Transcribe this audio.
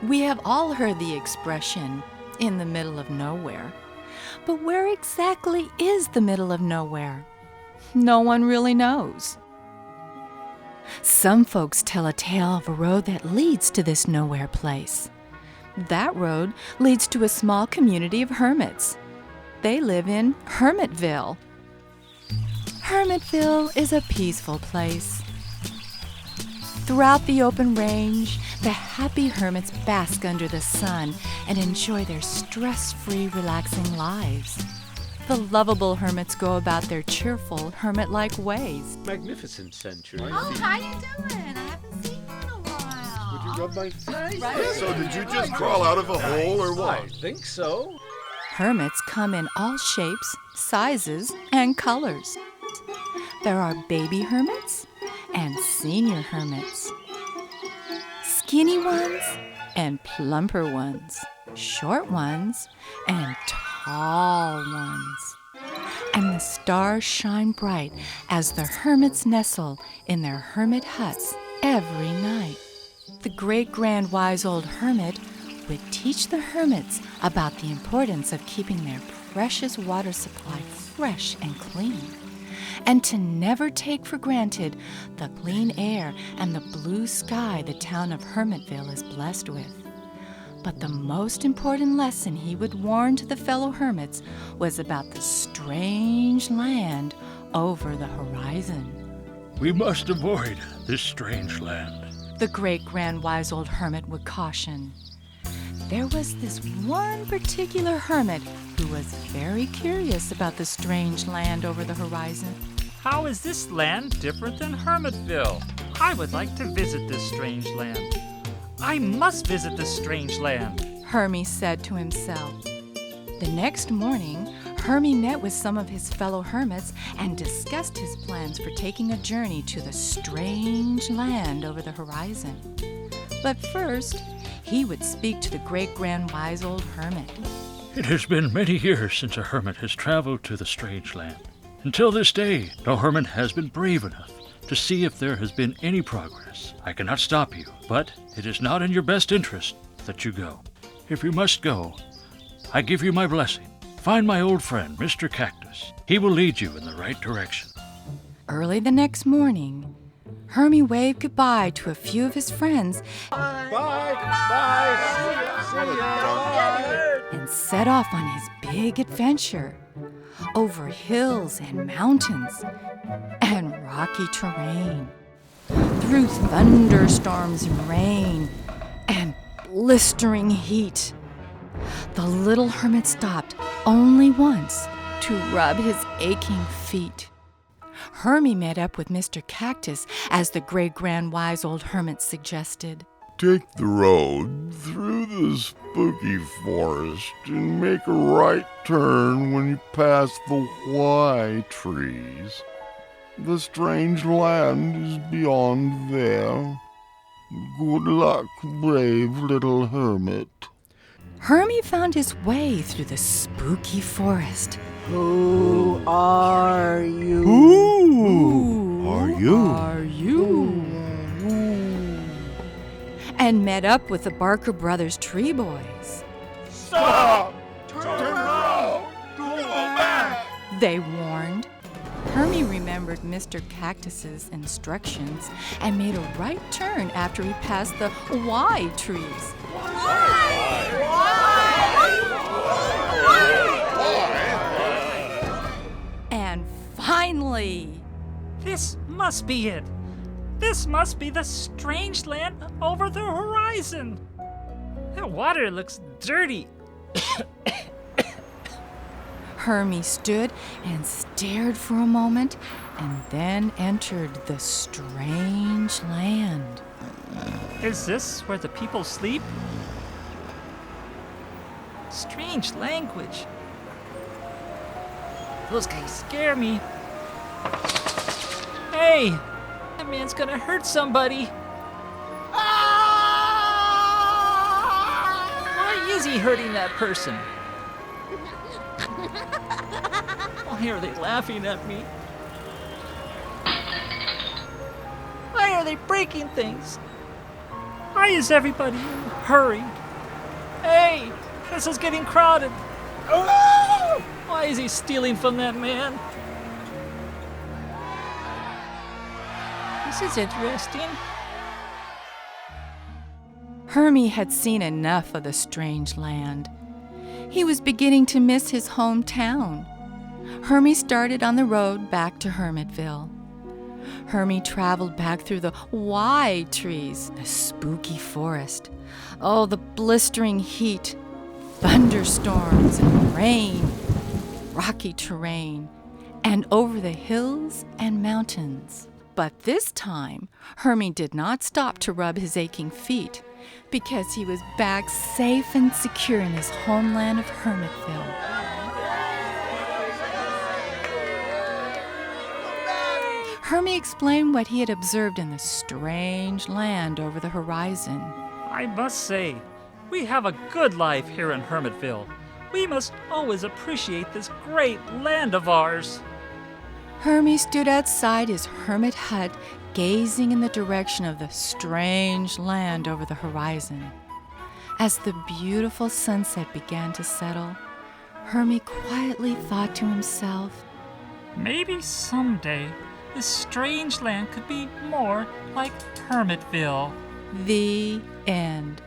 We have all heard the expression, in the middle of nowhere. But where exactly is the middle of nowhere? No one really knows. Some folks tell a tale of a road that leads to this nowhere place. That road leads to a small community of hermits. They live in Hermitville. Hermitville is a peaceful place. Throughout the open range, the happy hermits bask under the sun and enjoy their stress-free, relaxing lives. The lovable hermits go about their cheerful, hermit-like ways. Magnificent century. Oh, how you doing? I haven't seen you in a while. Would you rub my face? Right. So did you just crawl out of a hole or I what? think so. Hermits come in all shapes, sizes, and colors. There are baby hermits and senior hermits. Skinny ones and plumper ones. Short ones and tall ones. And the stars shine bright as the hermits nestle in their hermit huts every night. The great grand wise old hermit would teach the hermits about the importance of keeping their precious water supply fresh and clean, and to never take for granted the clean air and the blue sky the town of Hermitville is blessed with. But the most important lesson he would warn to the fellow hermits was about the strange land over the horizon. We must avoid this strange land. The great grand wise old hermit would caution. There was this one particular hermit who was very curious about the strange land over the horizon. How is this land different than Hermitville? I would like to visit this strange land. I must visit this strange land. Hermie said to himself. The next morning, Hermie met with some of his fellow hermits and discussed his plans for taking a journey to the strange land over the horizon. But first, he would speak to the great grand wise old hermit. It has been many years since a hermit has traveled to the strange land. Until this day, no hermit has been brave enough to see if there has been any progress. I cannot stop you, but it is not in your best interest that you go. If you must go, I give you my blessing. Find my old friend, Mr. Cactus. He will lead you in the right direction. Early the next morning, Hermie waved goodbye to a few of his friends Bye. Bye. See ya. and set off on his big adventure over hills and mountains and rocky terrain, through thunderstorms and rain and blistering heat. The little hermit stopped only once to rub his aching feet. Hermie met up with Mr. Cactus as the great grand wise old hermit suggested. Take the road through the spooky forest and make a right turn when you pass the white trees. The strange land is beyond there. Good luck, brave little hermit. Hermie found his way through the spooky forest. Who are you? Who are you? Are you? And met up with the Barker Brothers Tree Boys. Stop! Turn around! Go back! They warned. Hermie remembered Mr. Cactus's instructions and made a right turn after he passed the wide trees. And finally, This must be it. This must be the strange land over the horizon. That water looks dirty. Hermie stood and stared for a moment and then entered the strange land. Is this where the people sleep? Strange language. Those guys scare me. Hey, that man's gonna hurt somebody. Why is he hurting that person? Why are they laughing at me? Why are they breaking things? Why is everybody in a hurry? Hey, this is getting crowded. Why is he stealing from that man? This is interesting. Hermie had seen enough of the strange land. He was beginning to miss his hometown. Hermie started on the road back to Hermitville. Hermie traveled back through the wide trees, the spooky forest. Oh, the blistering heat, thunderstorms and rain, rocky terrain, and over the hills and mountains. But this time, Hermie did not stop to rub his aching feet because he was back safe and secure in his homeland of Hermitville. Hermie explained what he had observed in the strange land over the horizon. I must say, we have a good life here in Hermitville. We must always appreciate this great land of ours. Hermie stood outside his hermit hut, gazing in the direction of the strange land over the horizon. As the beautiful sunset began to settle, Hermie quietly thought to himself, Maybe someday this strange land could be more like Hermitville. The end.